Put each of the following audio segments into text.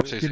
Sí, sí.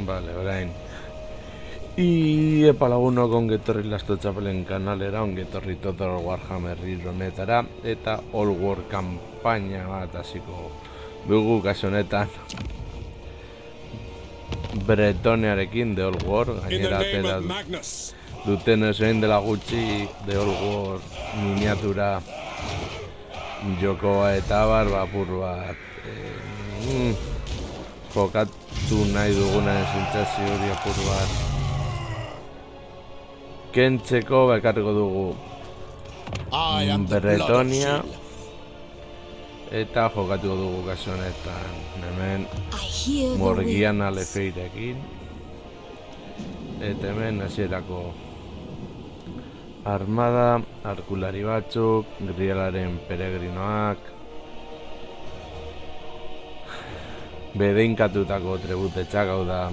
Vale, orain. Epa lagunok ongetorri Lasto Txapelen kanalera, ongetorri Total Warhammer honetara, eta All War kanpaina bat hasiko dugu kasu honetan Bretoniarekin The All War, gainera atera duten ezein dela gutxi The All War miniatura jokoa eta apur bat jokatu nahi dugunaren sentsazio hori apur bat kentzeko bekarriko dugu Bretonia eta jokatuko dugu kasu honetan hemen Morgiana Lefeirekin eta hemen hasierako armada, arkulari batzuk, Grialaren peregrinoak, bedeinkatutako tributetxak, hau da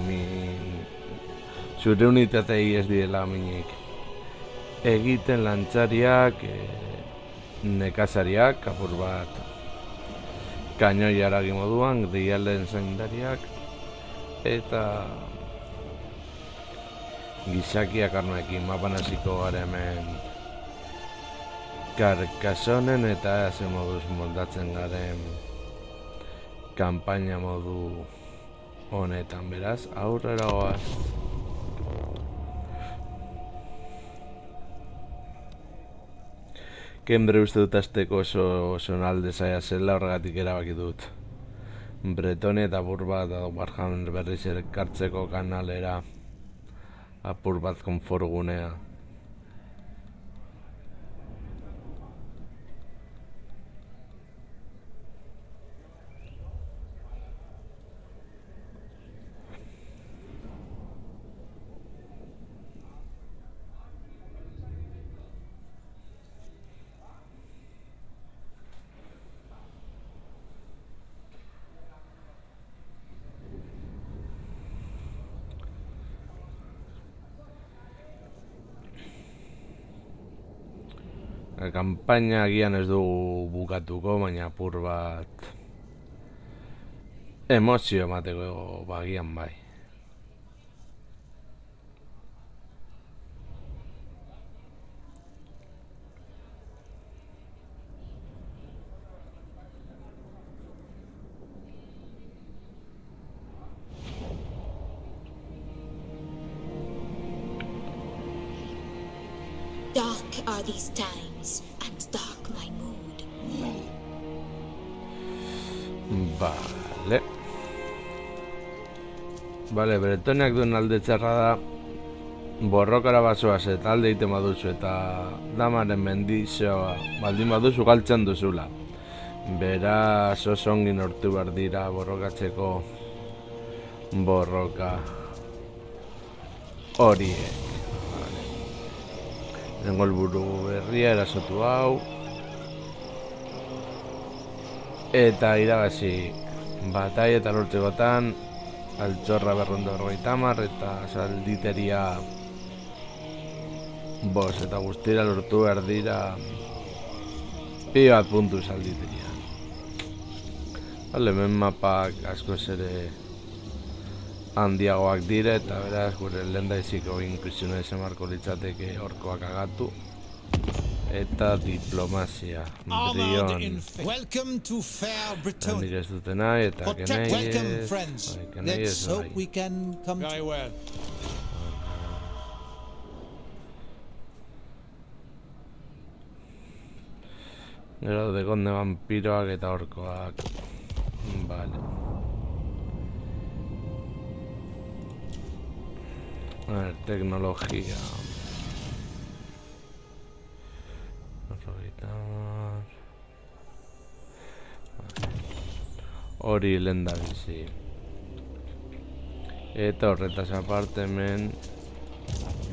zure unitatei ez direla minik egiten lantzariak, nekazariak, apur bat kainoi haragi moduan, Grialen zaindariak eta gizakiak armekin mapan hasiko gara hemen Karkasonen eta ze moduz moldatzen garen kanpaina modu honetan, beraz, aurrera goaz. Kenbre uste dut azteko oso nalde zaila zela, horregatik erabaki dut Bretonia eta apur bat Warhammer berriz elkartzeko kanalera apur bat konforgunea. Kanpaina agian ez dugu bukatuko, baina apur bat emozio emateko bagian bai. Dark are these times, and dark my mood. Bale, Bretoniak duen alde txarra da borrokara basoaz eta alde egiten baduzu eta damaren mendizioa baldin baduzu galtzen duzula. Beraz oso ongi nortu behar dira borrokatzeko borroka horiek. Nengo helburu berria erasotu hau eta irabazi batai eta lortzekotan altxorra 250 eta salditeria 5 eta guztira lortu behar dira pi bat puntu salditeria. Hemen mapak askoz ere handiagoak dire eta beraz gure lehendaiziko inklusiona izan marko litzateke orkoak agatu eta diplomazia brion handik ez dute nahi eta kenei ez nahi. Gero dekonde vampiroak eta orkoak. Vale. A ver, tecnología. Hori lenda bizi. Eta horretaz aparte hemen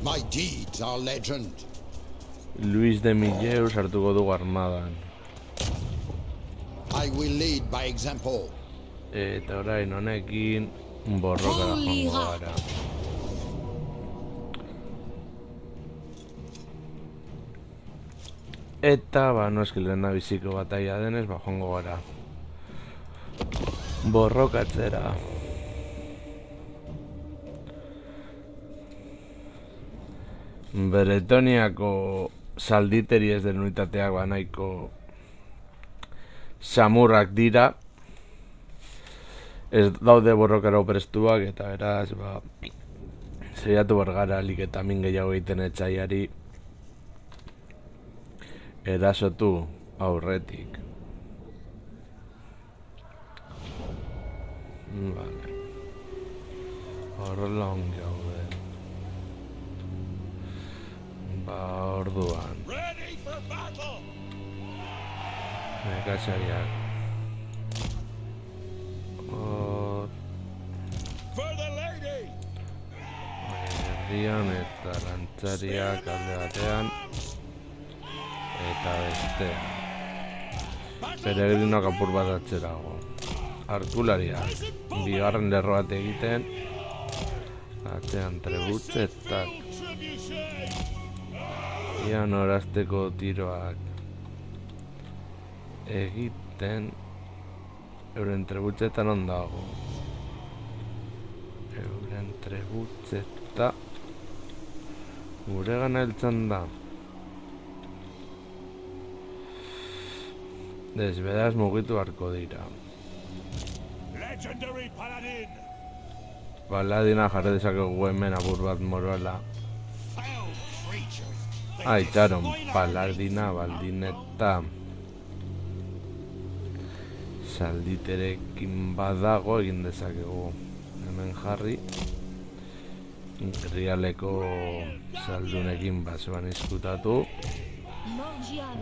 My deeds are legend. Luis de Milleu sartuko dugu armadan. I will lead by example. Eta orain honekin borrokara joango gara. Eta, noski lehena biziko bataia denez, joango gara borrokatzera. Bretoniako salditeri ez den unitateak nahiko samurrak dira. Ez daude borrokara prestuak eta beraz, zeiatu bergara alik eta min gehiago egiten etxaiari erasotu aurretik. Vale. Horrela ongi haude. Orduan nekazariak herrian eta lantzariak alde batean eta bestean peregrinoak apur bat atzerago. Arkulariak bigarren lerro bat egiten atzean trebutzetak ian orazteko tiroak egiten euren trebutzetan ondago. Euren trebutzeta gure gana heltzen da. Beraz mugitu harko dira. Paladina jarri dezakegu hemen apur bat morola. Itxaron, paladina baldin eta salditerekin badago egin dezakegu. Hemen jarri Rialeko saldunekin basoan izkutatu.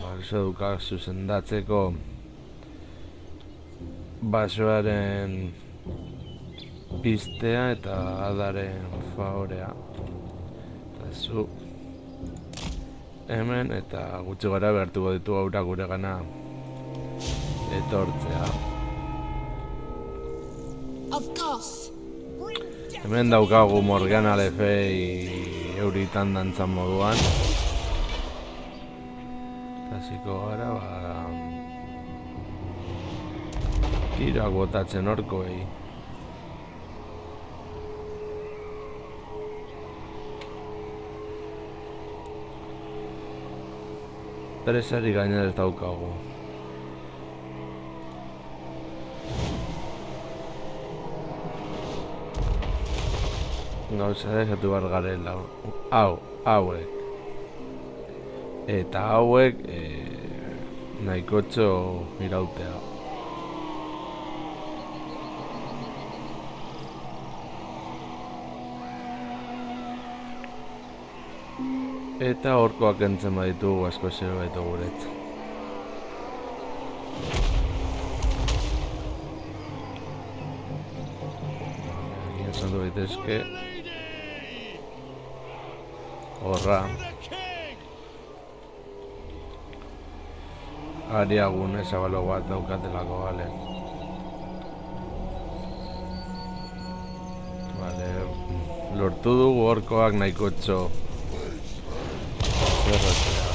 Baso dukak zuzendatzeko basoaren pistea eta adaren favorea. Eta zu hemen eta gutxi gara behartuko ditu aurra gure gana etortzea. Hemen daukagu Morgana Le Fay euritan dantzan moduan. Eta hasiko gara, tiroak botatzen orkoei. Presari gainera ez daukagu. Gauza dejatu behar garela. Hauek. Eta hauek nahikotxo irautea. Eta horkoak entzen baditugu asko zero baitu guret. Egin esan du baitezke. Horra. Ariagun ezabalo bat daukatelako, bale. Bale, lortu dugu horkoak nahikotxo zerratzea.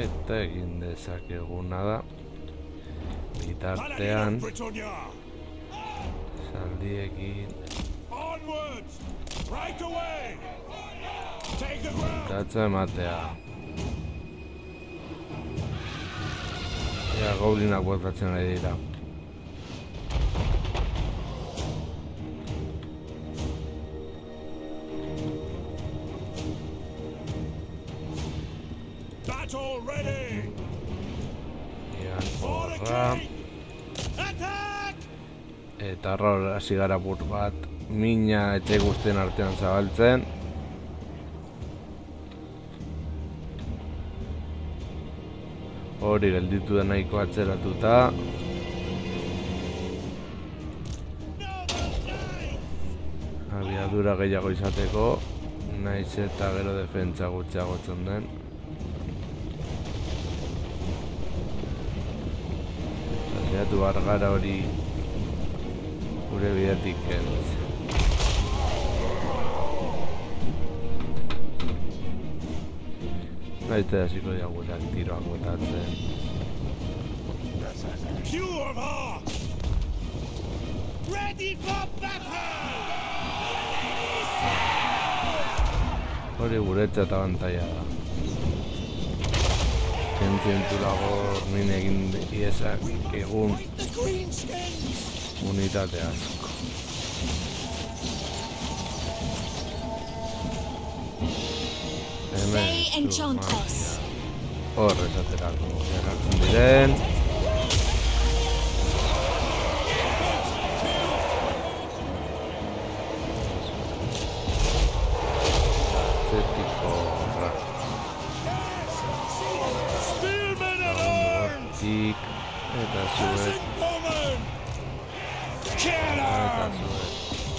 Eta egin dezakeguna da. Bitartean zaldiekin Tatza ematea. Ea gaulinak botatzen ari dira. Battle ready. Horra. Eta horra hasi gara bur bat mina etxe guztien artean zabaltzen. Hori gelditu da nahiko atzeratuta. Abiadura gehiago izateko, naiz eta gero defentsa gutxiagotzen den. Zaiatu behar gara hori gure bidetik kentzen. Naizte hasiko diagurak tiroak botatzen. Pure heart. Ready for battle. Hori guretzat abantaia da. Kentzenturago min egin iezak egun unitate asko. Fey Enchantress. Horrez aterako gerratzen diren. Zetiko horra. Hortik eta zuet. Eta zuet.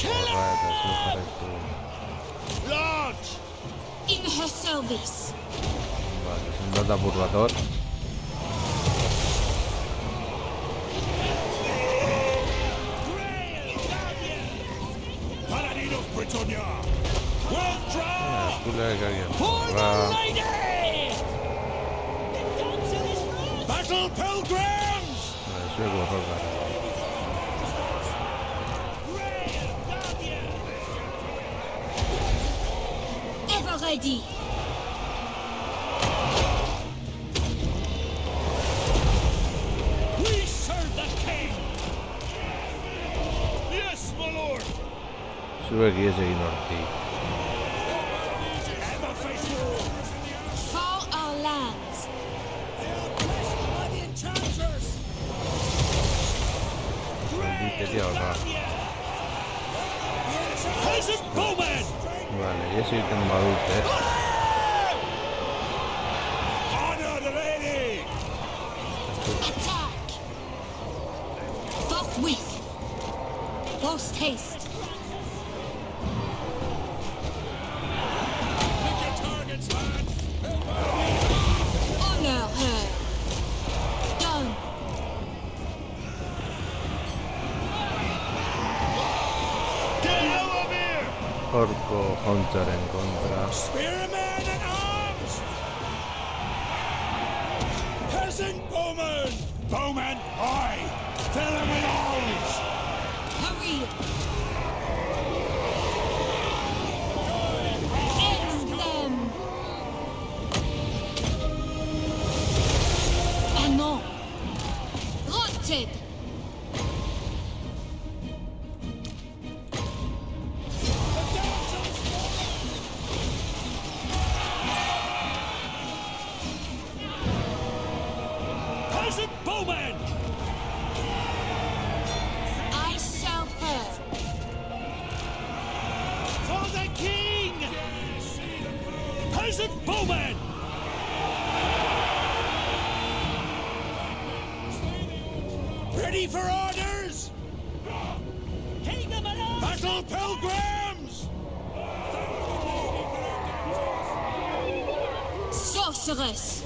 Horra eta zuet jarretu. Launch. In her service. Vale, soldata purgator. Paladin of Britannia. World draw. Eskuleak agien. For the Horra. lady. Battle pilgrims. Zuek horror gara. Ever ready. We serve the king. Yes, my lord. Zuek iez egin hortik. Ever faithful. For our lands. Gelditeria horra. Peasant bowman. Vale, iez egiten badute. Honor the lady. Attack. Forthwith. Post haste. Pick your targets, lads. Honor her. Done. Get out of here. Horko jauntzaren kontra. Spearmen and arms. Peasant bowman! Bowman, aye! Fill him with holes! Hurry! End them! Ah non! Rotted! Peasant bowman! I shall first. For the king! Peasant bowman! Ready for orders? Battle pilgrims! Sorceress!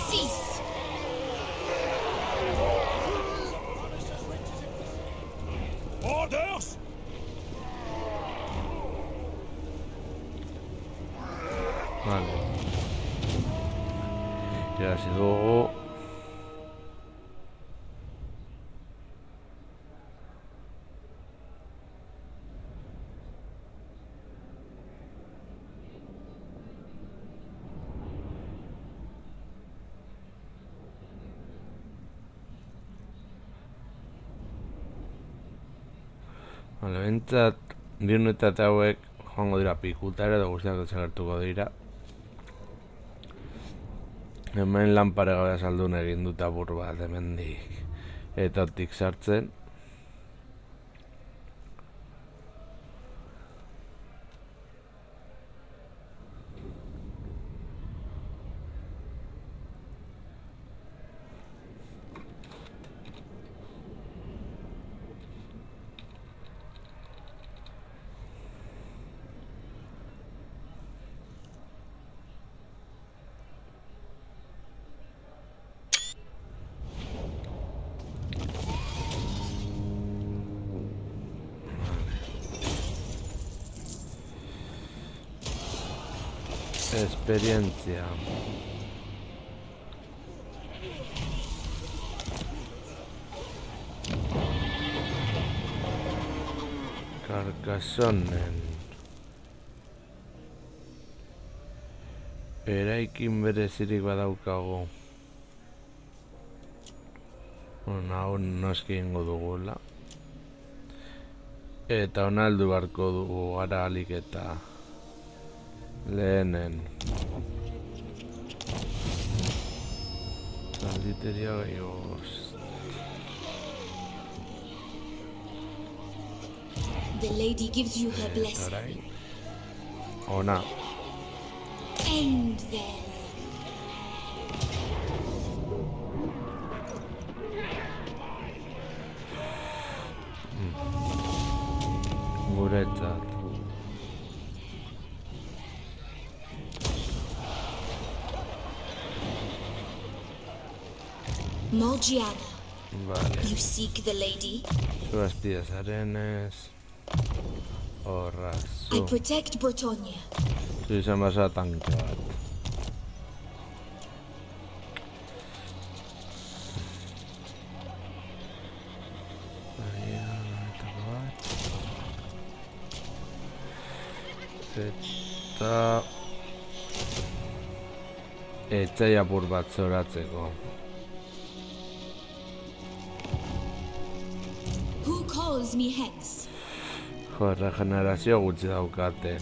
Cease! Orders? Vale. Irabazi dugu. Vale, bentsat, bi unitate hauek joango dira pikutara edo guztiak desagertuko dira. Hemen lan paregabea saldun egin dut apur bat hemendik eta hortik sartzen. Esperientzia. Carcassonen. Eraikin berezirik badaukagu. Hau noski ingo dugula. Eta hona heldu beharko dugu gara alik eta lehenen. Zalditeria gehiagoz. The lady gives you her blessing. Orain. Ona. End them. Guretzat. Morgiana, Vale. you seek the lady? Zu azpiaz arenez. Horra, I zu. protect Bretonia. Zu izan basa tanke bat. Eta etxai apur bat zoratzeko. Who calls me Hex? Jo, regenerazio gutxi daukate.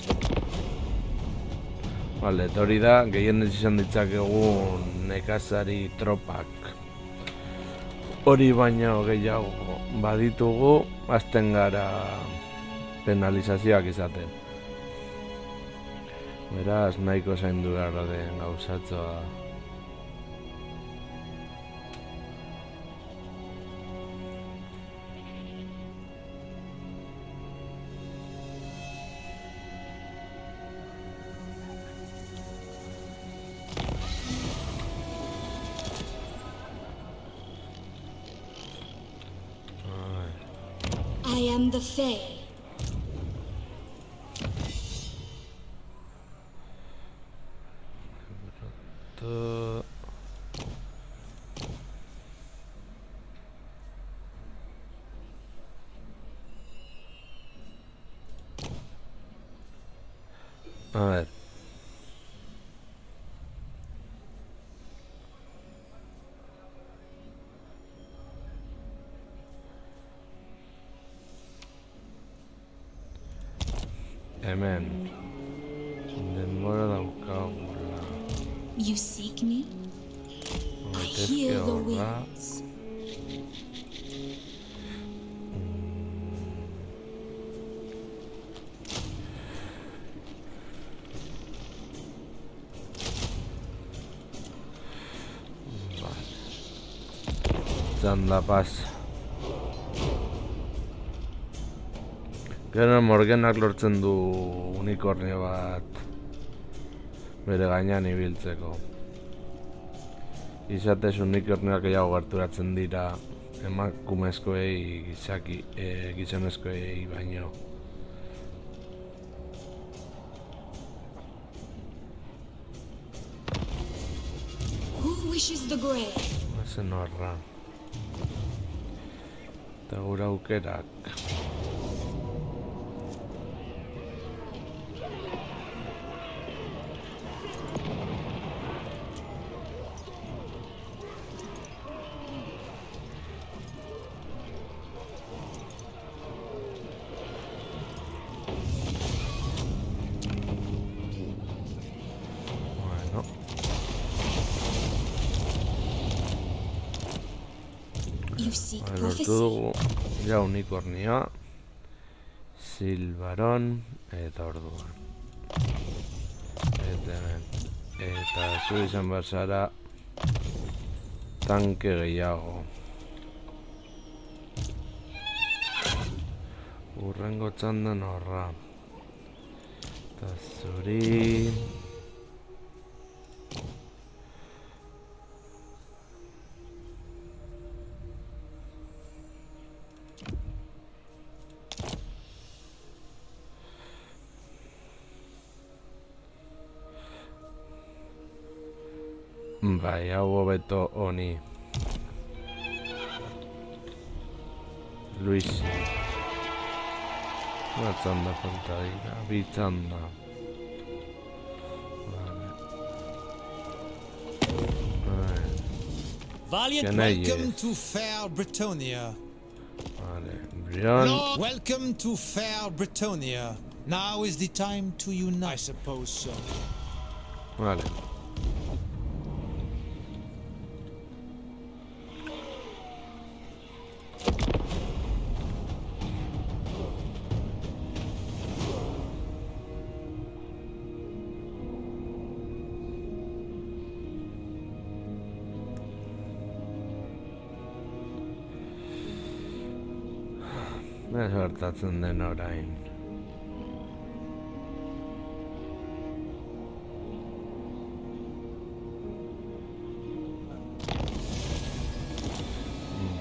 Vale, eta hori da, gehien izan ditzakegun nekazari tropak. Hori baino gehiago baditugu, hasten gara penalizazioak izaten. Beraz, nahiko zaindu behar den gauzatzoa. am the Fae. A ver. Hemen. Denbora daukagula. You seek me? I Gaitezke hear the horra. winds. Txanda pasa. Gero Morganak lortzen du unikornio bat bere gainean ibiltzeko. Izatez unikornioak gehiago gerturatzen dira emakumezkoei gizonezkoei baino. Who wishes the grave? Ezen horra. Eta gure aukerak. Bueno. You seek Lortu prophecy? dugu ja unikornioa, Silbaron eta orduan. Eta hemen. Eta zu izan behar zara tanke gehiago. Urrengo txandan horra. Eta zuri... Bai, hau hobeto honi. Luisi. Una txanda falta dira, bi txanda. Valiant, Can I welcome yes? to fair Britonia. Vale, Brion. Lord, welcome to fair Britonia. Now is the time to unite. I suppose so. Vale. Ez gertatzen den orain.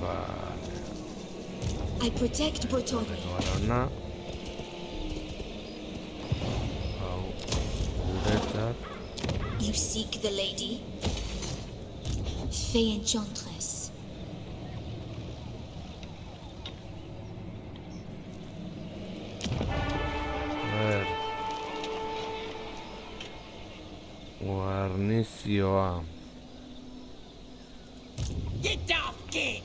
Vale, I protect Bretonia. barona. Hau, guretzat. You seek the lady? Fae Enchantress. A ver. Guarnizioa. Get off, kid!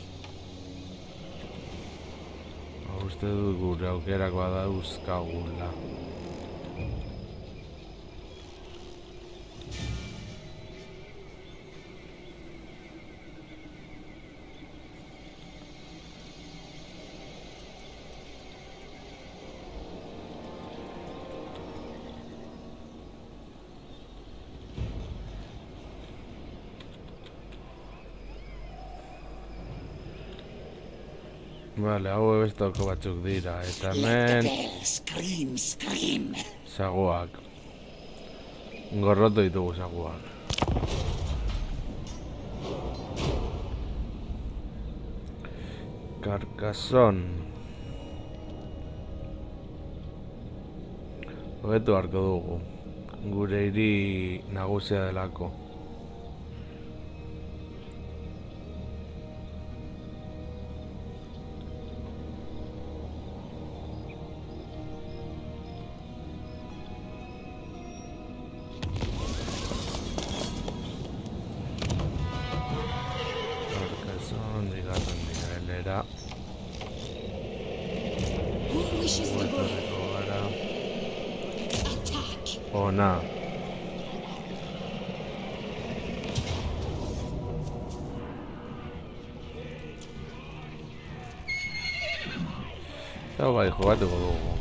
Uste dut gure aukerakoa dauzkagula. Vale, hau bestoko batzuk dira, eta hemen Scream, scream! saguak. Gorrotu ditugu saguak. Carcassonne. Hobetu harko dugu. Gure hiri nagusia delako. Who wishes the blood? Attack! Ona. Eta bai, jugatuko dugu.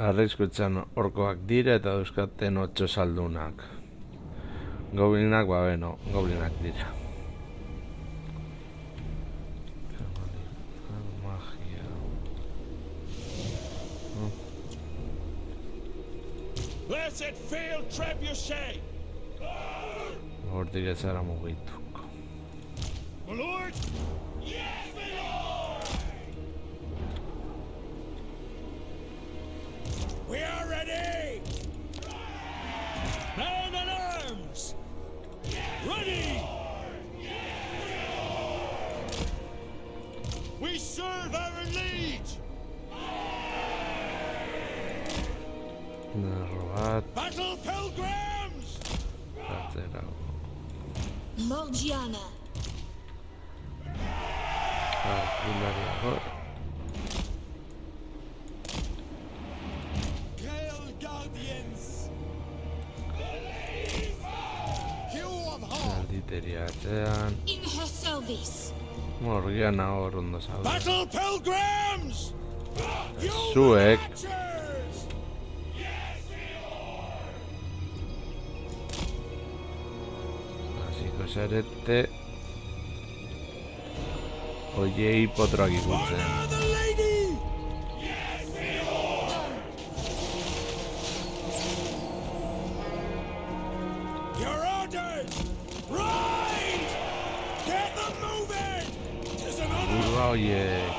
Arriskutzan orkoak dira eta dauzkaten 8 saldunak. Goblinak, ba beno, goblinak dira. Magia. Blessed field trebuchet! Hortik ez zara mugituko. My lord? Yes, my lord! We are ready! Man at arms! Ready! We serve our liege! Narroat, Battle pilgrims! atzera. Morgiana! Artilaria hor. Grail Guardians! Erditeria atzean. In her service! Morgiana hor ondo zaude. Battle pilgrims! Zuek. Archers! Hasiko zarete. Oiei potroak ikutzen. Honor the lady! Your orders! Ride! Get them moving! 'Tis an honor! Burua oiek.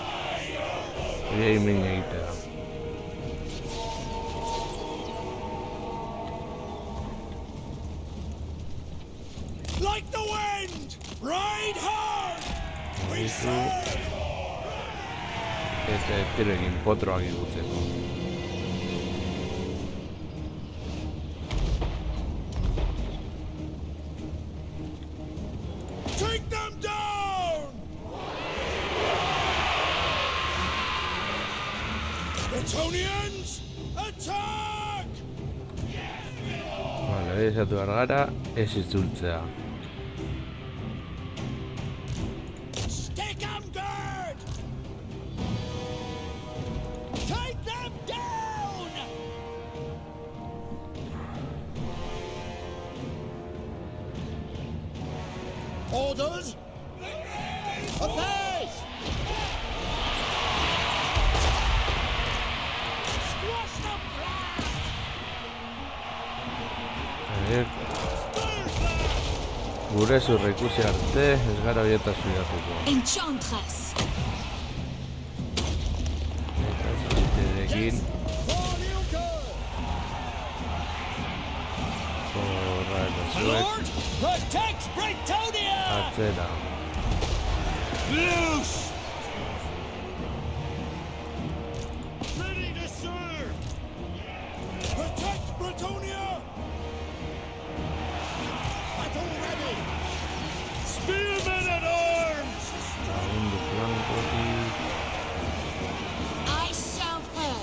Oiei min egitea. Like the wind! Ride hard! We serve! Eta ez direkin potroak ikutzeko. Take them down! Bretonians! Attack! Vale, bezatu behar gara, ez itzultzea. Stick 'em good! Take them down! Orders! Apace! Squash them flat! Gure zurra ikusi arte, ez gara horietaz fidatuko. Enchantress! Eta zuriterekin, horra eta zuek, Protect Britonia! atzera. Loose! Ready to serve! Protect Britonia! Battle ready! Spearmen at arms! Lagundu flankotik, I serve her!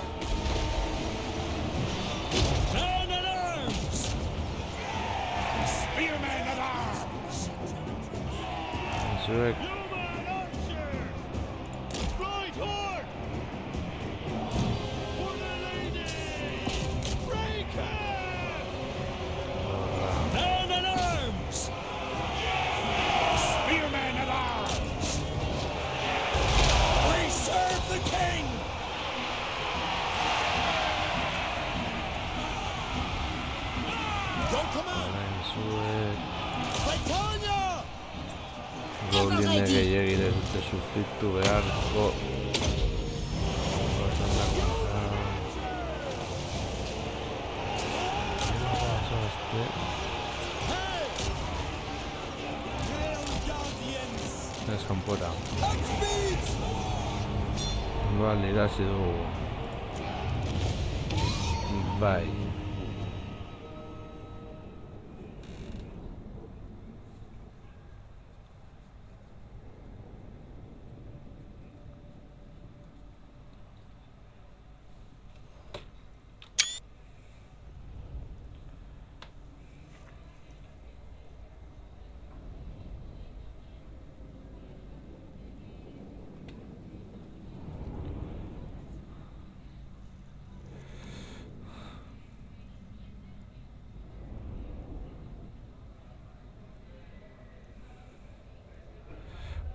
Man at arms! Spearmen at arms! zuek, Human archers! Jende gehiagire dute sufritu beharko. Ez kanpora. Bale, irazi dugu. Bai.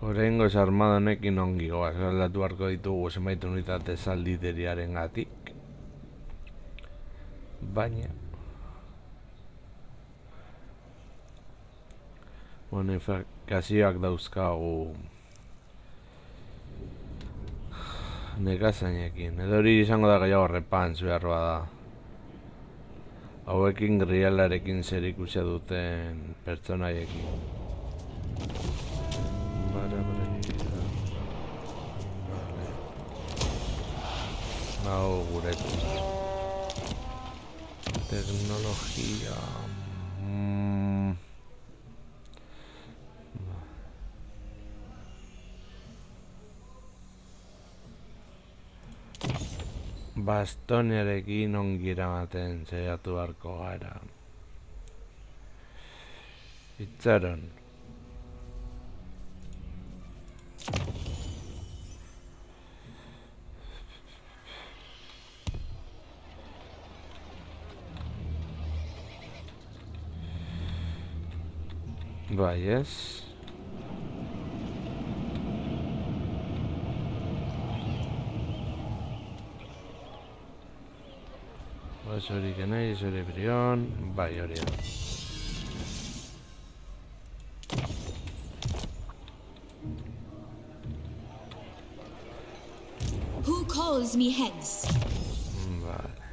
Oraingoz armada honekin ongi goaz, aldatu beharko ditugu zenbait unitate zalditeriaren gatik. Baina bonifikazioak dauzkagu nekazainekin. Edo hori izango da gehiago repantz behar bada. Hauekin grialarekin zerikusia duten pertsonaiekin. Hau guretu. Teknologia. Bastonearekin ongi eramaten saiatu beharko gara. Itxaron. Bai, ez? Ez hori genaiz, hori brion. Bai, hori da. Who calls me hence? Vale.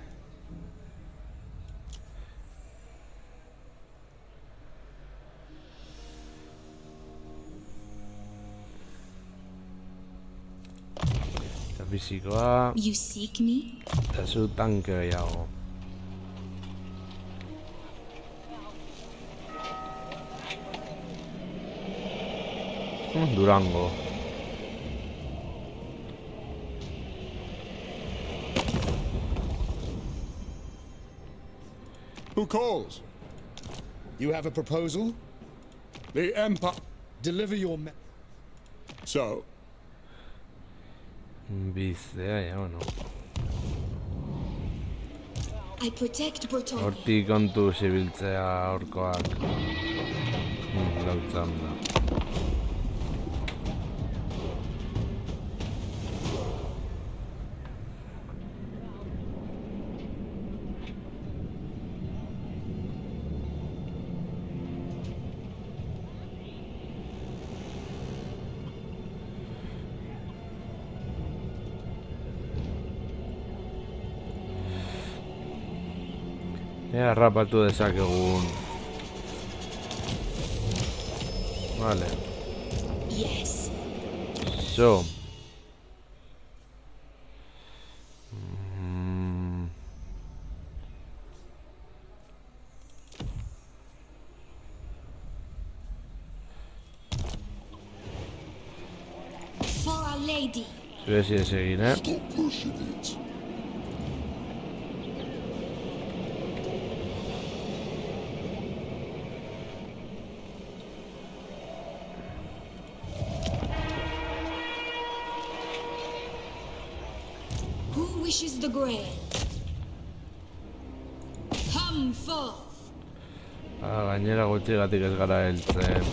Eta fisikoa, You seek me? eta zu tanke gehiago. Durango. Who calls? You have a proposal? The Empire. Deliver your So, Bizea, ja, bueno. I protect Bretonia. Hortik kontu zibiltzea horkoak. Lautzan da. Ea harrapatu dezakegun. Vale. Yes. So. For Our Lady. Zuez ez egin, Stop pushing it. Who wishes the grail? Come forth. Gainera gutxigatik ez gara heltzen.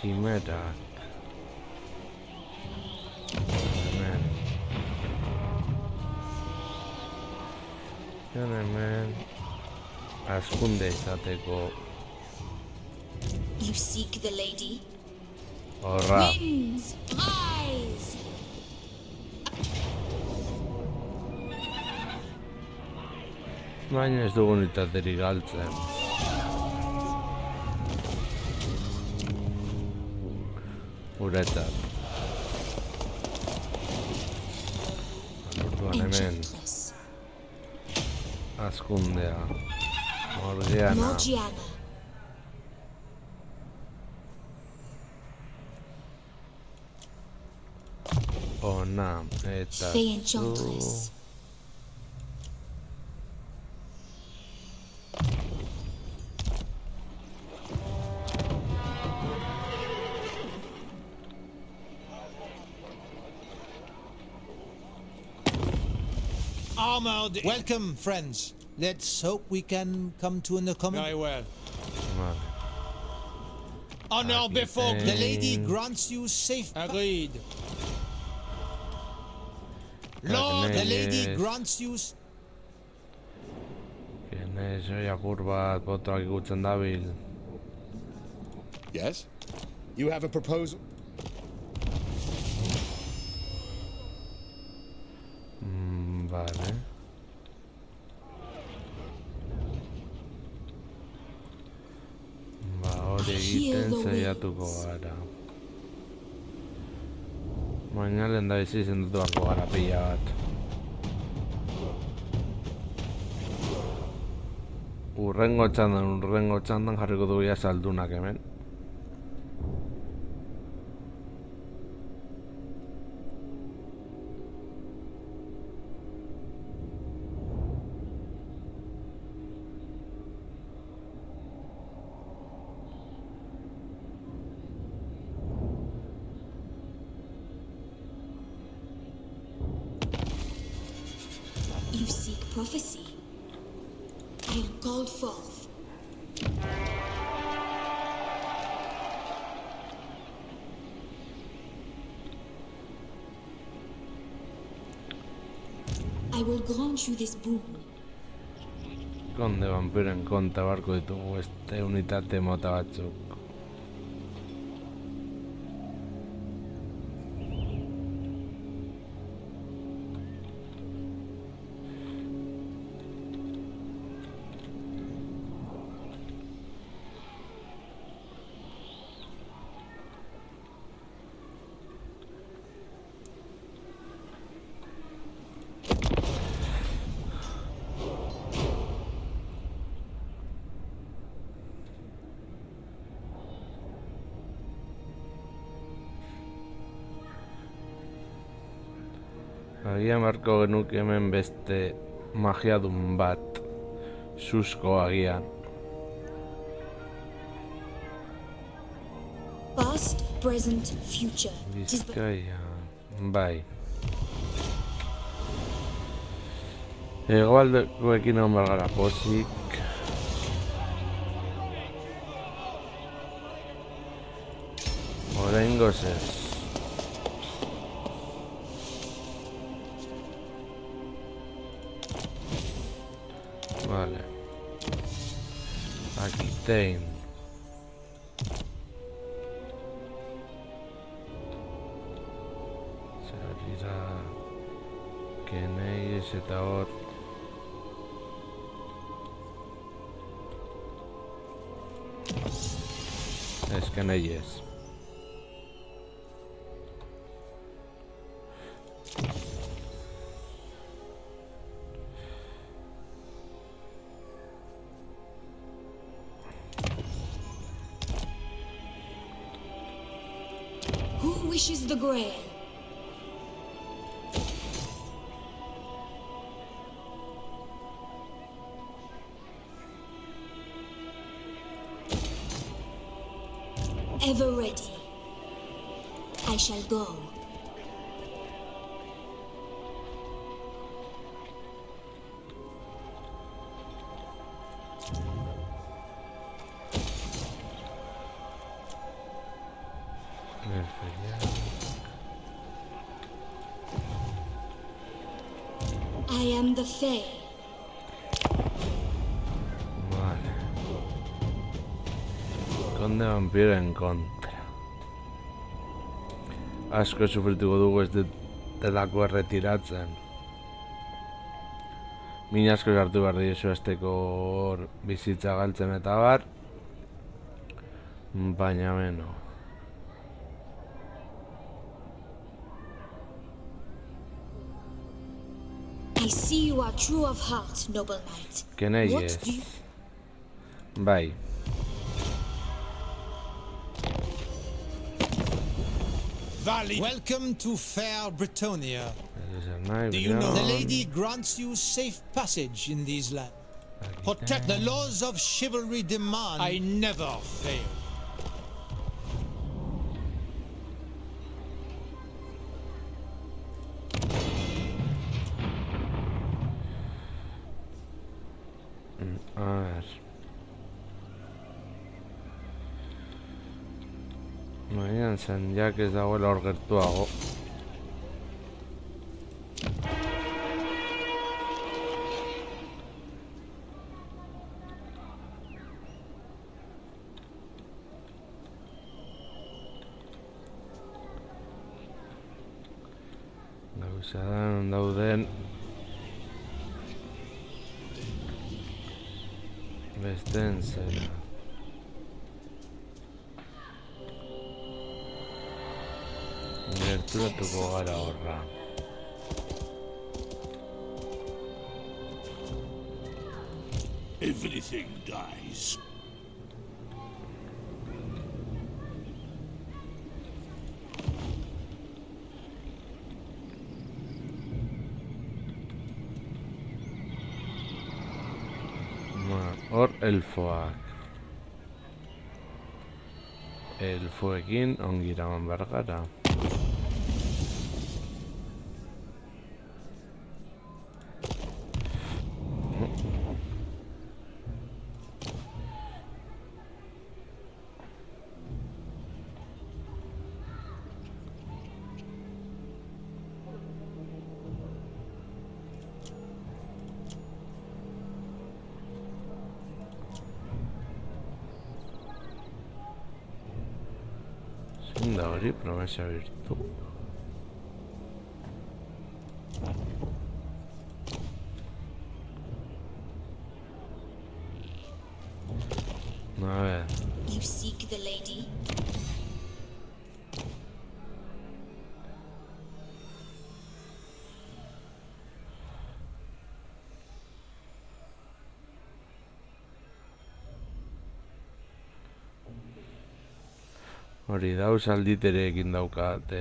Kimerak. Hemen. Hemen. Askunde izateko. You seek the lady? Horra. Winds, rise! Baina ez dugu unitaterik galtzen. Guretzat. Orduan hemen. Enchantress. Askundea. Morgiana. Morgiana. Ona. Eta Fey Enchantress. Armored. Welcome, friends. Let's hope we can come to an agreement. Very well. Vale. Honor Aquí before the lady ten. grants you safe. Agreed. Lord, the lady Agnes. grants you. Genez, oi apur bat botoak ikutzen dabil. Yes? You have a proposal? Vale. Ba, hori egiten saiatuko gara. Baina lehen da bizi zendutuako gara pila bat. Urrengo txandan jarriko dugu ja saldunak hemen. You seek prophecy. I am called forth. I will grant you this boon. Konde vampiroen konta barko ditugu beste unitate mota batzuk. Agian barko genuke hemen beste magiadun bat. Susko agian. Past, present, future. 'Tis but Bizkaia. Bai. Hegoaldekoekin egon behar gara pozik. Oraingoz ez. Vale. Aquitaine. Zer da Keneiz eta hor. Ez Keneiz. who wishes the grail? Ever ready. I shall go. I am the Fae. Vale. Konde vampiroen kontra. Asko sufrituko dugu ez delako erretiratzen. Min asko hartu behar diezu azteko hor bizitza galtzen eta bar. Baina beno. I see you are true of heart, noble knight. Kenei What ez. do you... Bai. Valley. Welcome to fair Britonia. Nahi, Do you know the bino. lady grants you safe passage in these lands? Protect the laws of chivalry demand. I never fail. A ver. Baina zen, jak ez dagoela hor gertuago. Gauza da, non dauden besteen zera. Gerturatuko gara horra. Everything dies. Hor elfoak. Elfoekin ongi eraman behar gara. Zein da hori, promesa birtu. A ver, You seek the lady? hori dauz alditerekin daukate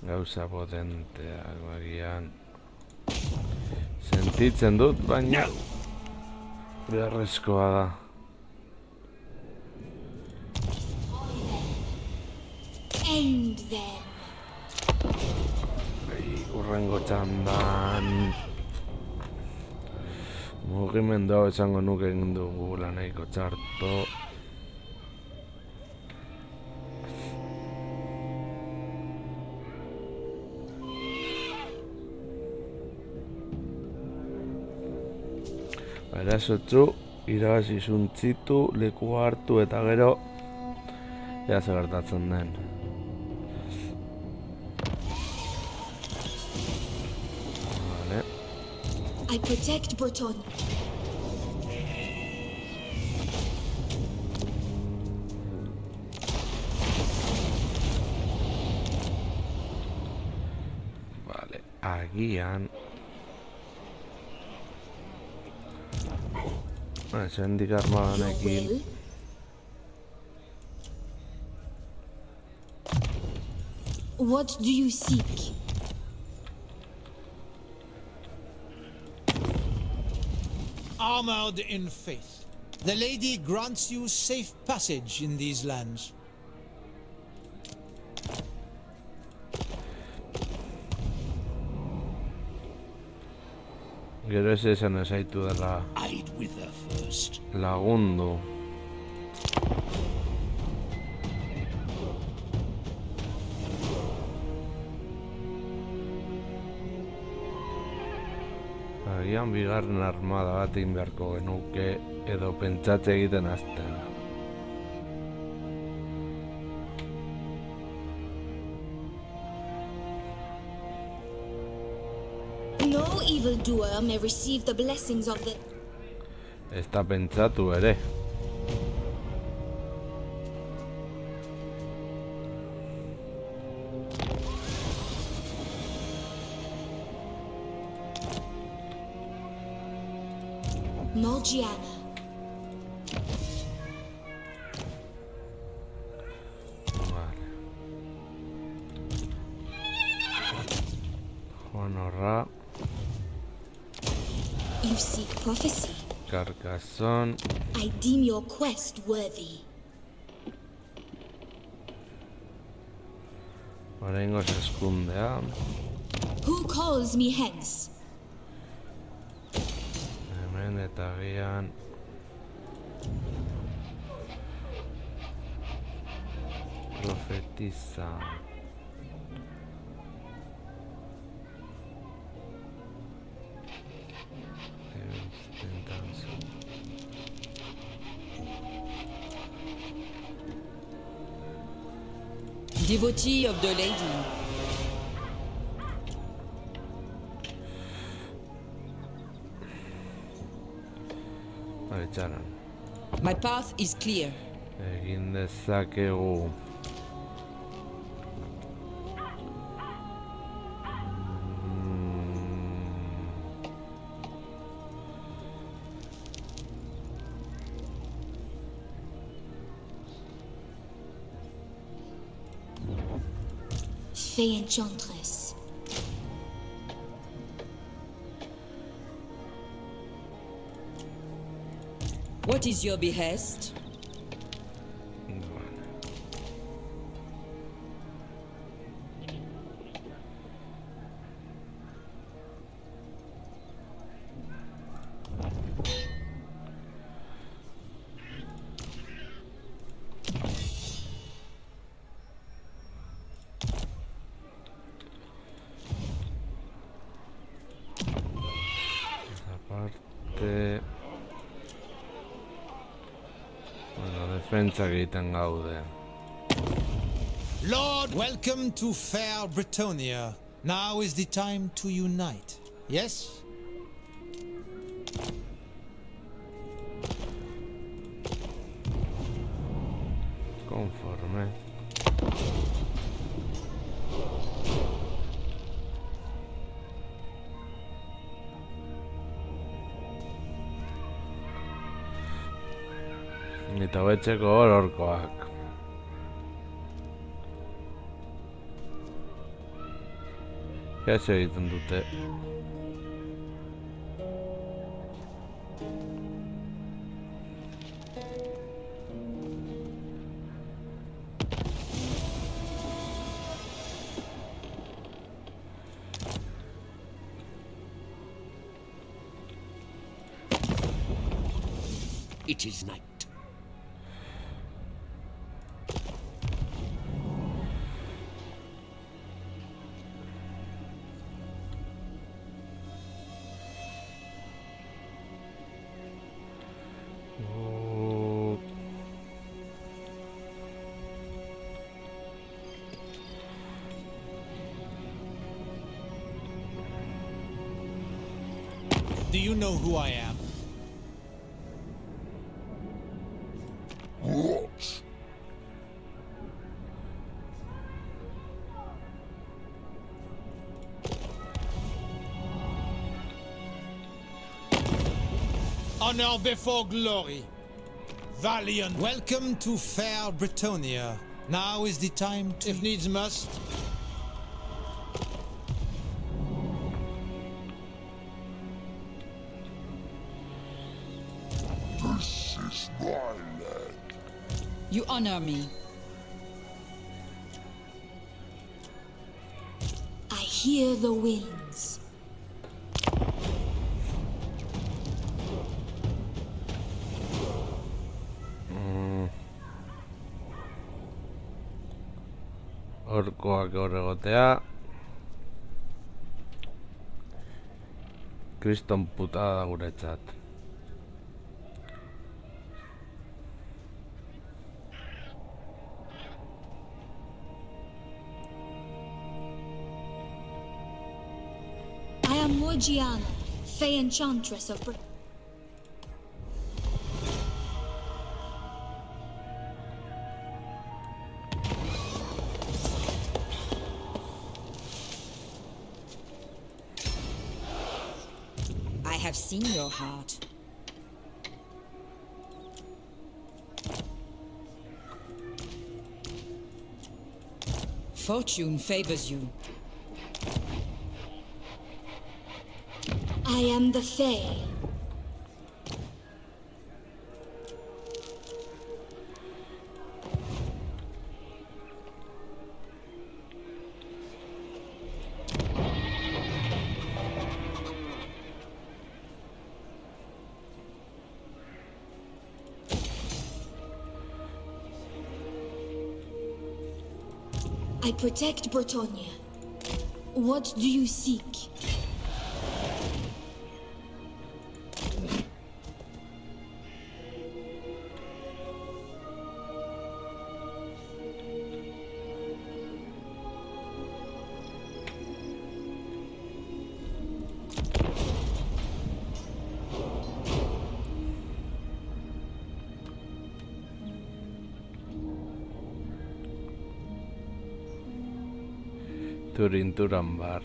gauza potenteak bagian. Sentitzen dut, baina beharrezkoa da. End them. Urrengo txandan mugimendu hau esango nuke egin dugula nahiko txarto. Erasotzu, irabazi zuntzitu, leku hartu eta gero ea zer gertatzen den. Vale. I protect Breton. Vale, agian zendik Your armadanekin will? What do you seek? Armored in faith. The lady grants you safe passage in these lands. gero ez esan ezaitu dela I'd with her first. lagundu. Agian bigarren armada bat egin beharko genuke edo pentsatze egiten hasten. No evildoer may receive the blessings of the... Ez da pentsatu ere. Morgiana. Vale. Honorra. You seek prophecy. Carcassonne. I deem your quest worthy. Oraingoz eskundea. Who calls me hence? Hemen eta agian profetiza. Devotee of the lady. Itxaron. My path is clear. Egin dezakegu Fey Enchantress. What is your behest? Aparte, bueno, defentsak egiten gaude. Lord, welcome to fair Britonia. Now is the time to unite. Yes? Conforme. Eta hobetzeko orkoak. Gatz egiten dute. It is night. Do you know who I am? What? Honor before glory. Valiant. Welcome to fair Britonia. Now is the time to... If needs must. This is my land. You honor me. I hear the winds. Orkoak hor egotea. Kriston putada da guretzat. I am Morgiana, Fey Enchantress of I have seen your heart. Fortune favors you. I am the Fae. I protect Bretonia. What do you seek? Turinturan bar.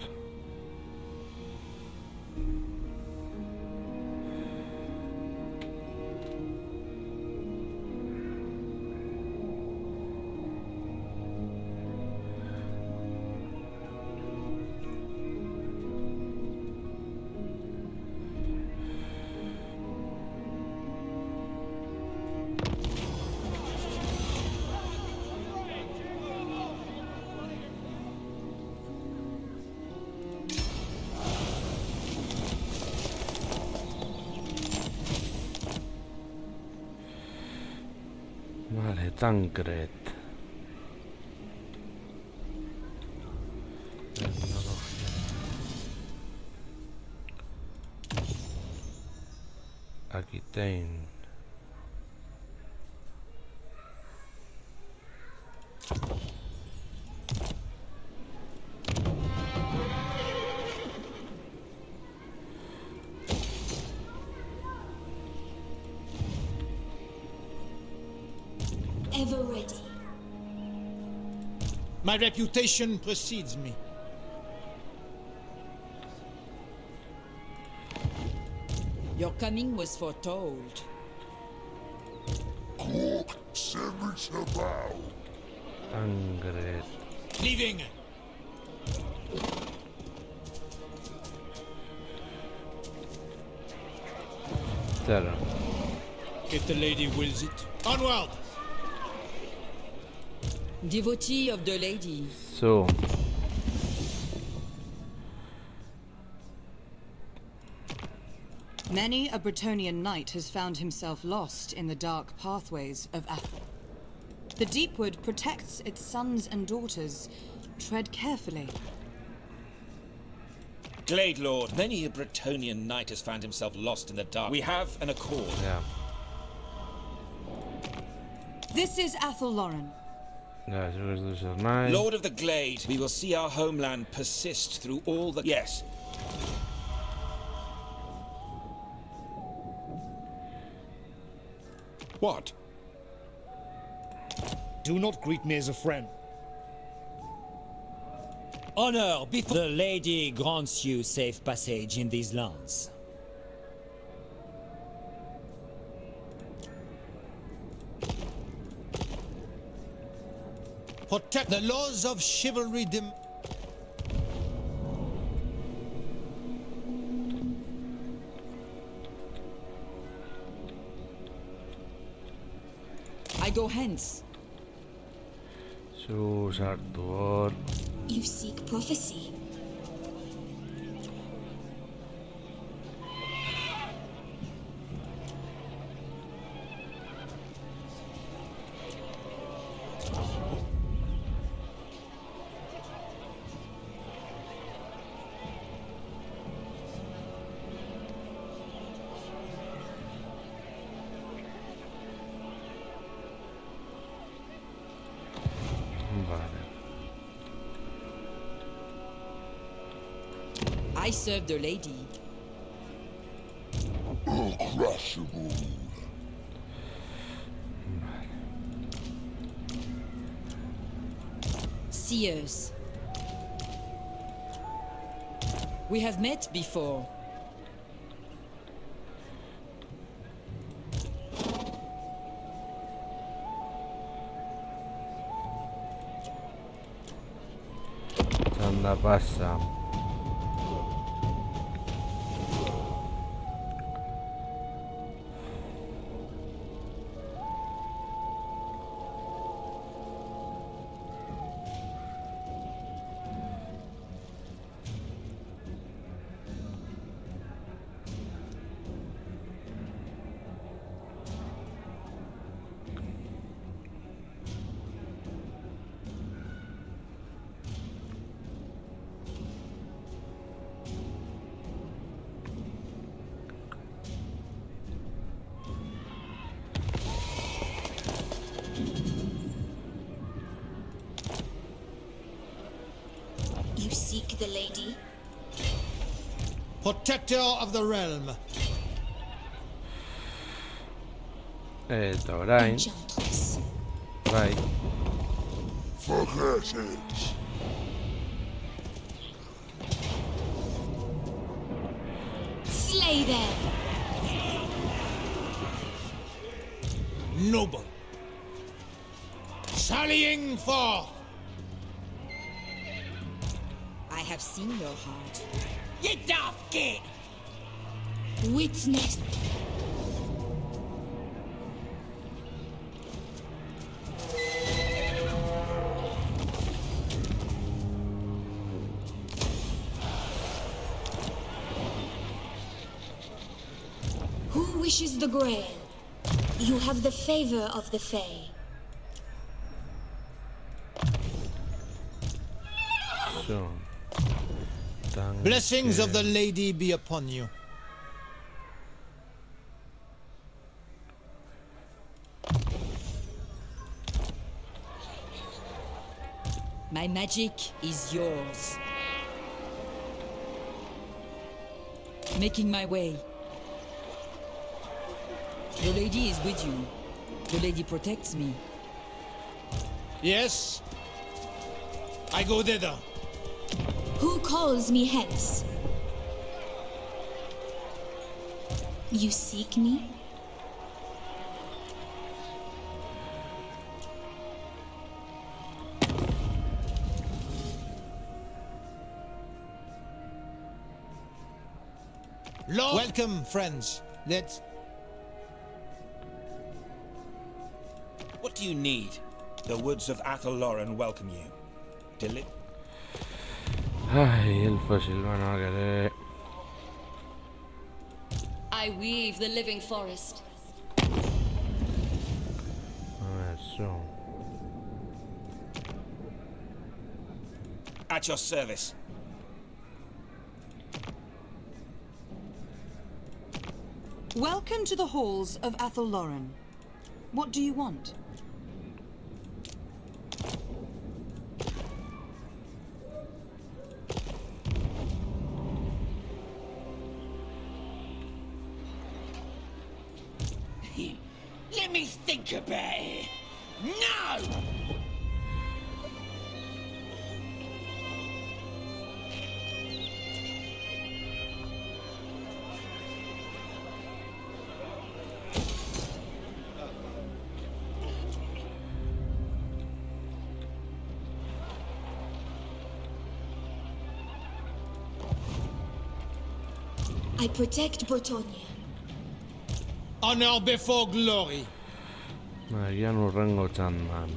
Vale, Tancred. Tecnología. Aquitaine. Ever ready. My reputation precedes me. Your coming was foretold. Tancred. Leaving. Terra. If the lady wills it. Onward! Devotee of the Lady. So. Many a Bretonian knight has found himself lost in the dark pathways of Athel. The Deepwood protects its sons and daughters. Tread carefully. Glade Lord, many a Bretonian knight has found himself lost in the dark. We have an accord. Yeah. This is Athel Lauren. Guys, where's the Sernai? Lord of the Glade, we will see our homeland persist through all the... Yes. What? Do not greet me as a friend. Honor before the lady grants you safe passage in these lands. Protect the laws of chivalry. I go hence. Sus Artuor. You seek prophecy. I serve the lady. Seers. We have met before. Anda pasa. You seek the lady? Protector of the realm. Eta orain, Enchantress. bai, Slay them! Noble. Sallying forth. I have seen your heart. You daft git! Witness. Who wishes the Grail? You have the favor of the Fae. so. Tanque. Blessings of the lady be upon you. My magic is yours. Making my way. The lady is with you. The lady protects me. Yes? I go thither. Who calls me hence? You seek me? Lord, welcome, friends. Let's. What do you need? The woods of Athel-Loren welcome you. Ai, elfo silvanoak ere. I weave the living forest. Eso. At your service. Welcome to the halls of Athel-Loren. What do you want? Let me think about it. No! I protect Bretonnia. Honor before glory. Agian urrengo txandan.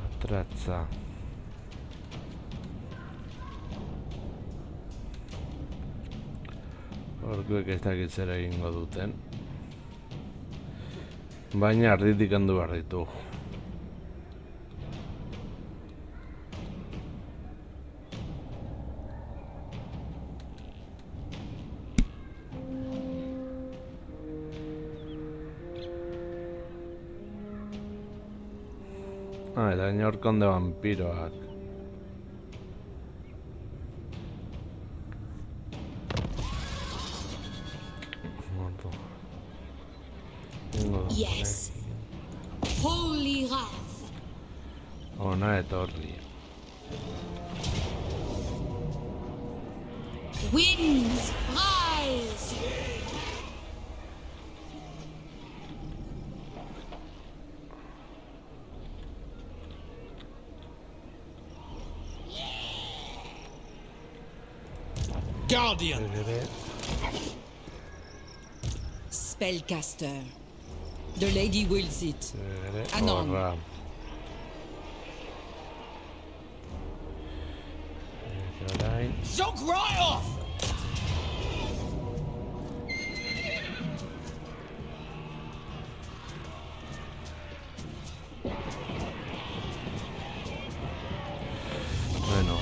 Atratza. Orkuek ez dakit zer egingo duten. Baina arditik handu behar ditu. Eta gainor konde vampiroak. Yes. Holy wrath. Ona etorri. Winds rise. Guardian. Spellcaster. The lady wills it. Anon. Horra. Orain. Zonk right off! Bueno.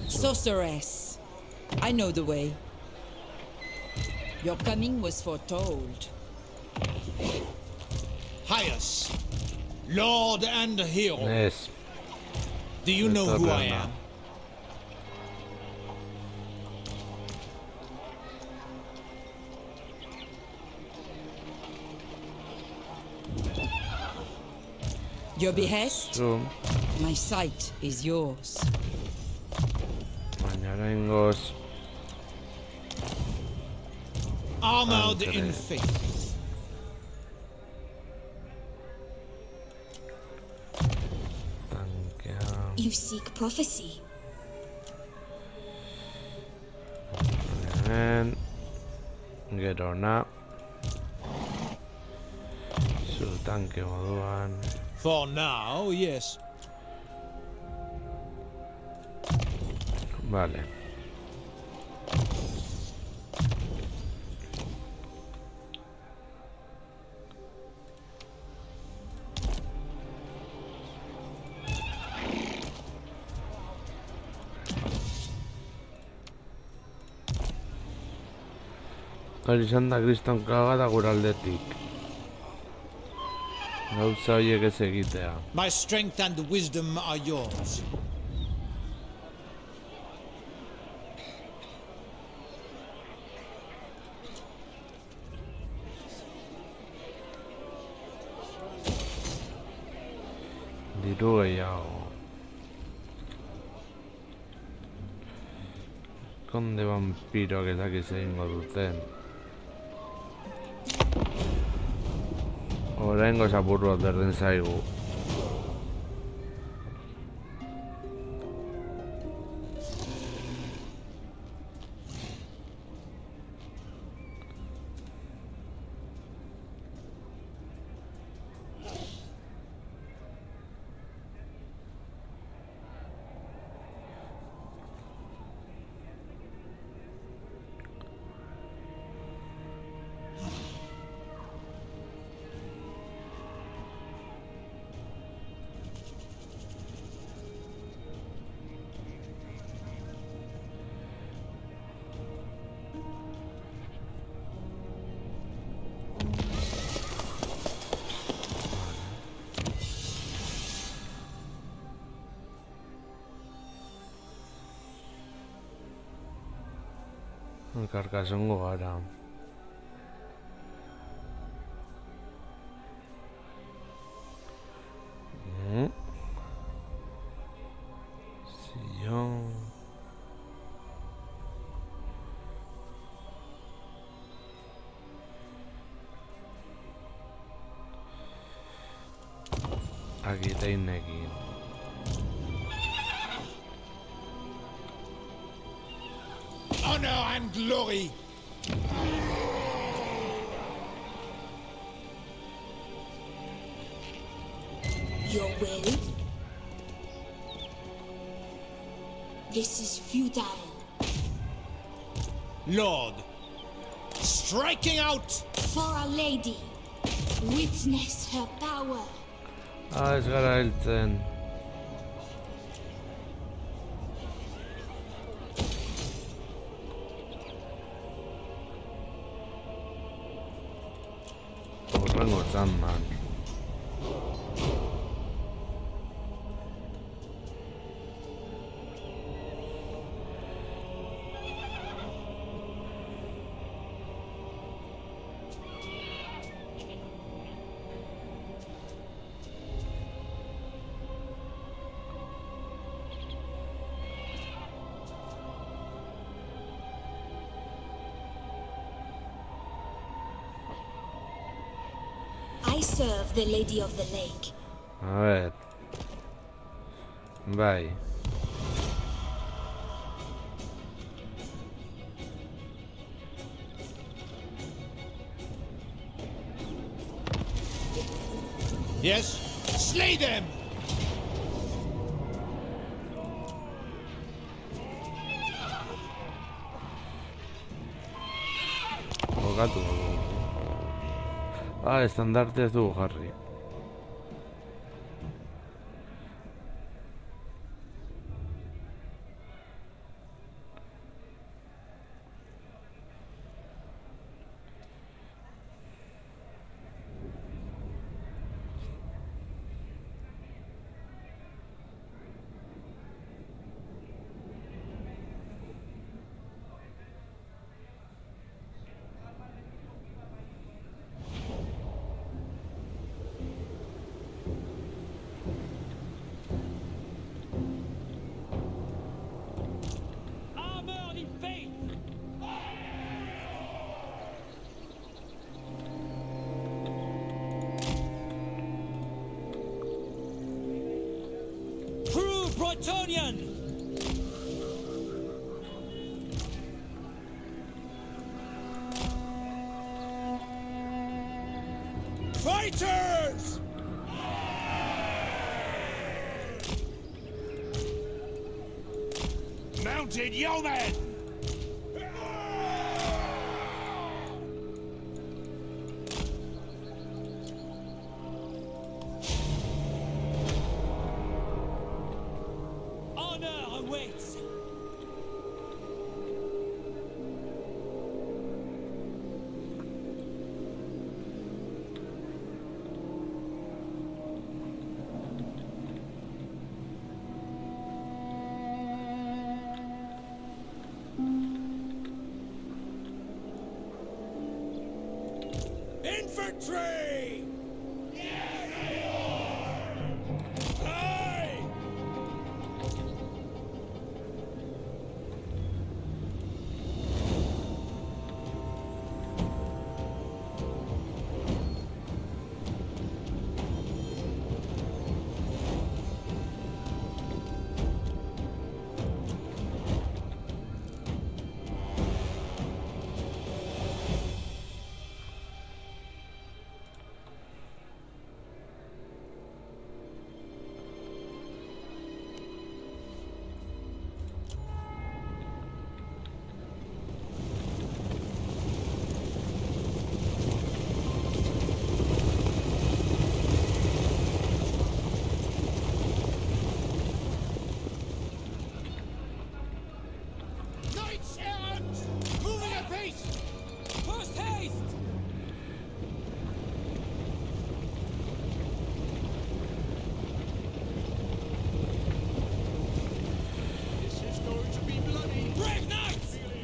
Sorceress. I know the way. Your coming was foretold. Hyas, Lord and Hero. Yes. Do you know who I am? Your behest? Zu. My sight is yours. Baina oraingoz. Armored in Andre. faith. Tankea. You seek prophecy. Hemen. Gero ona. Zu tanke moduan. For now, yes. Vale. Hori izan da kriston kaga da guraldetik. Gauza horiek ez egitea. My strength and wisdom are yours. Diru gehiago. Konde vampiroak ez dakiz egingo duten. Oraingo apur bat berdin zaigu. Karkasongo gara. Sillón. Aquí teinekin. Honor and glory. Your will? This is futile. Lord, striking out. For a lady, witness her power. Ez gara heltzen. Horrengo txandan. I serve the Lady of the Lake. A ver. Bai. Yes? Slay them! Jokatu dugu. Estandarte ez dugu jarri. Bretonian! Fighters! Mounted yeomen! Infantry! Yes, Lord! Aye!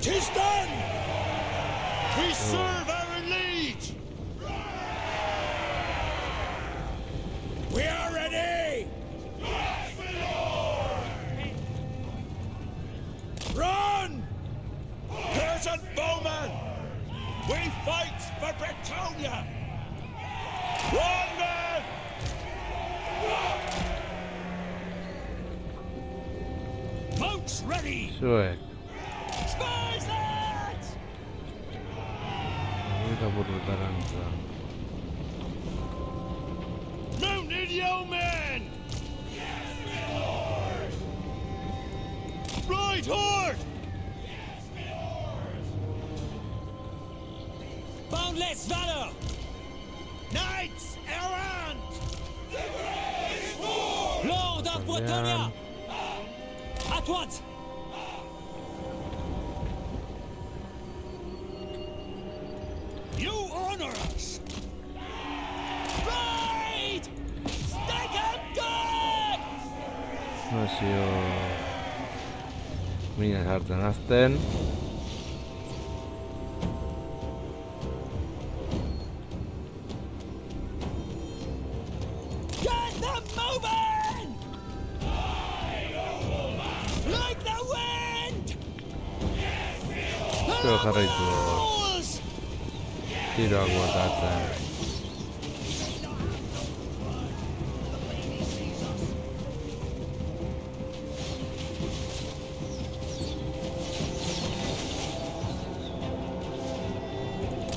Tis done! We serve our liege! We are ready! Yes, my lord! Run! Peasant bowmen! We fight for Bretonia! Run, men! Mounts ready! Zuek. Spurs, lads! Eta burrutarantza. Mounted yeomen! Yes, my lord! Right horde! Yes, my lord! Boundless valor! Knights errant! The Grail! Bretonia! At once! You honor us! Right! Stake and good! Nazio... Mina sartzen azten. Get them moving! Like the wind! Zero jarraitu. Tiroak botatzen.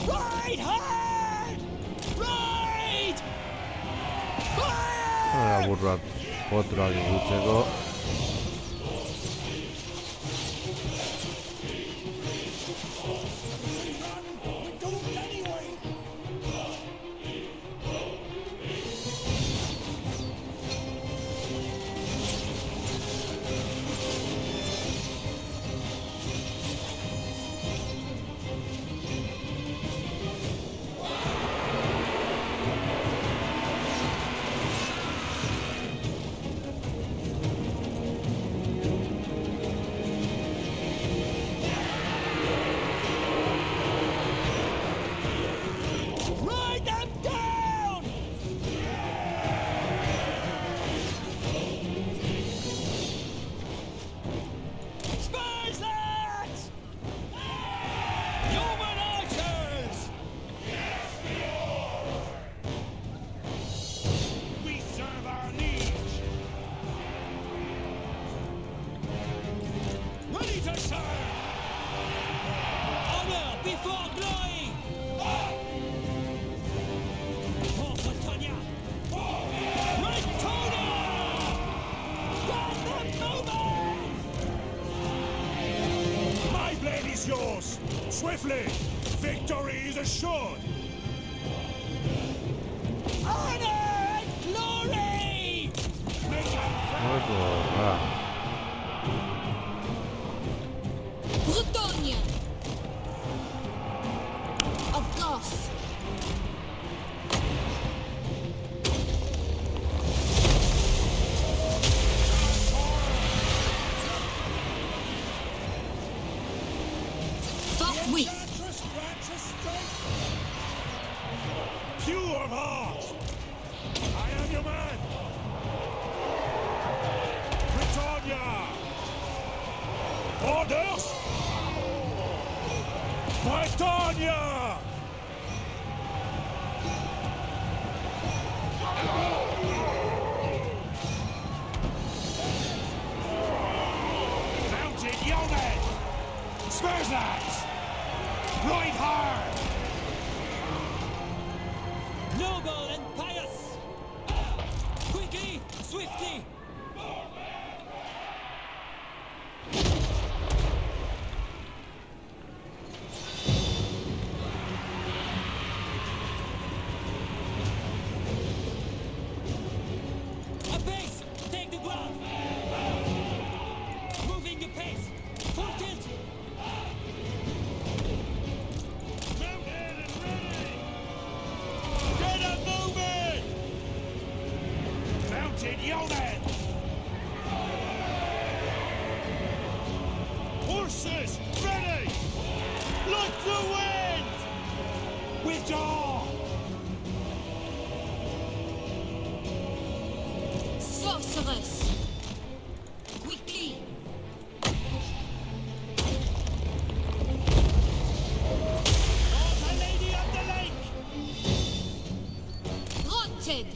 Right hard! Right! Fire! Laburrak potroak ikutzeko. Ride them down! Spurs, lads! Human archers! We serve our liege! Ready to serve! Honor before glory! For Bretonia! Bretonia! Get them moving! My blade is yours! Swiftly! Victory is assured! Honor and glory! Bretonia! Of course! Forthwith! Enchantress grants us strength! Pure of heart! I am your man! Britannia! Orders! Britannia! Mounted yeomen! Spurs, lads! Ride hard! Noble and pious! Quickly, swiftly! Apace! Take the ground! Moving apace! Full tilt! Mounted and ready! Get up moving! Mounted yeomen! Horses ready! Like the wind! Withdraw! Sorceress! Quickly! Our Lady of the Lake! Rotted!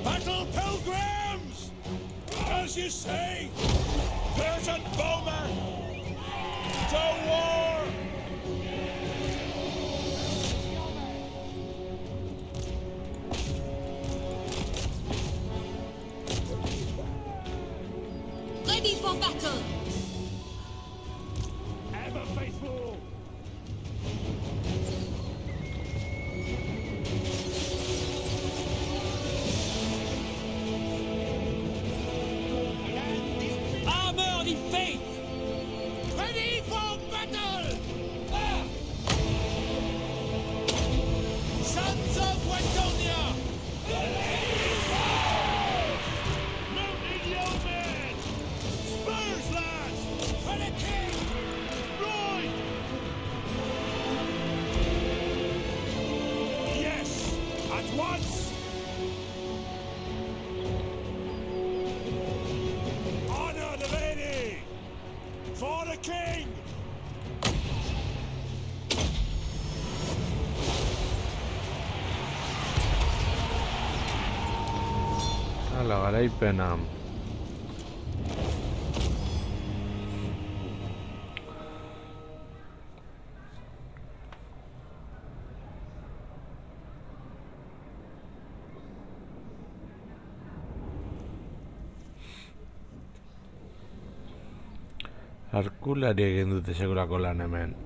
Battle pilgrims! As you say, peasant bowmen! To war! Ready for battle! Ever faithful! Hala, garaipena. Arkulari egin dute segurako lan hemen.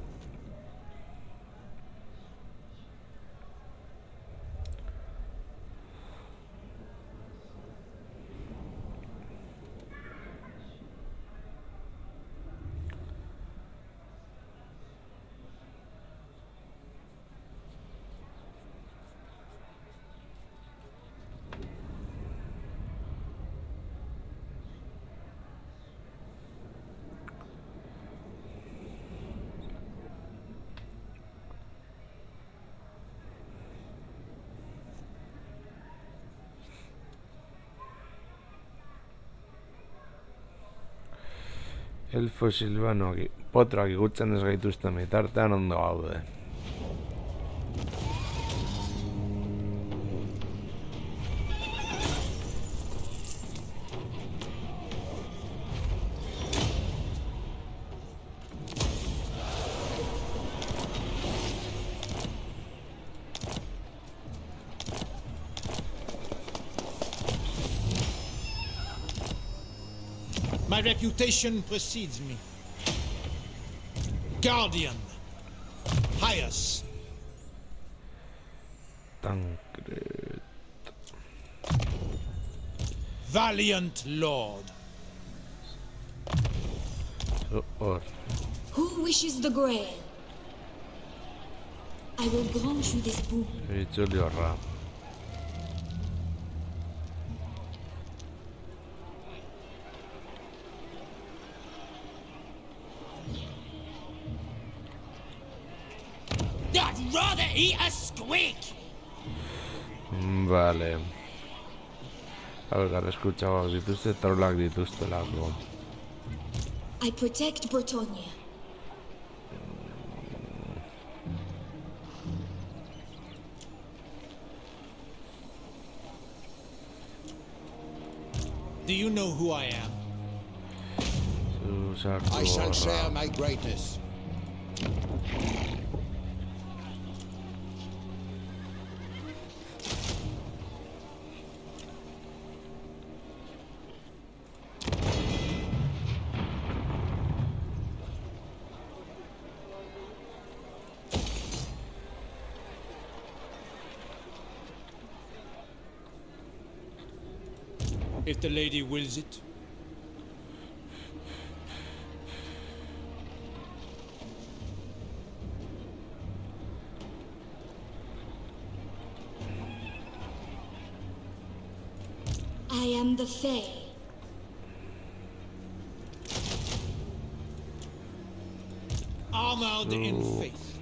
Elfo silbanoak potroak igutzen ez gaituzten bitartean ondo gaude. My reputation precedes me. Guardian. Pious. Tancred. Valiant Lord. Who wishes the Grail? I will grant you this boon. Itzuli horra. I'd rather eat a squeak! Vale. Algar eskutsauak dituzte, trolak dituztelako. I protect Bretonia. Do you know who I am? I shall share my greatness. If the lady wills it. I am the Fae. Armored in faith.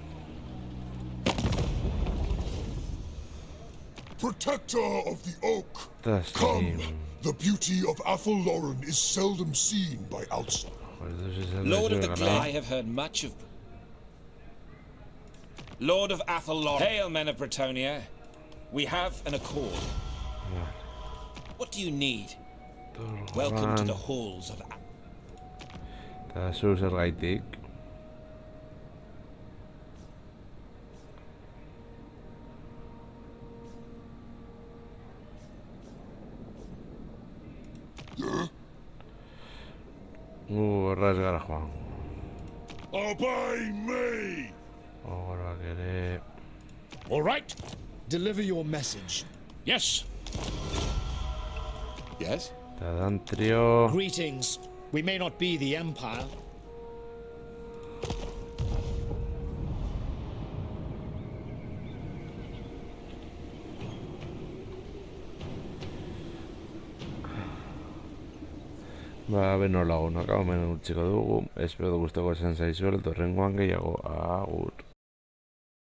Protector of the oak. That's Come. him. The beauty of Athelloren is seldom seen by outsiders. Lord of the Glade, I have heard much of... Lord of Athelloren. Hail, men of Bretonia. We have an accord. What do you need? Welcome to the halls of... Eta zu zergaitik. Horra ez gara joan. Obey me! Horrak ere... All right. Deliver your message. Yes. Yes? Eta dan trio... Greetings. We may not be the Empire. Ba, beno lagunak hau hemen utziko dugu. Espero gustoko esan zaizuela, torrengoan gehiago. Agur.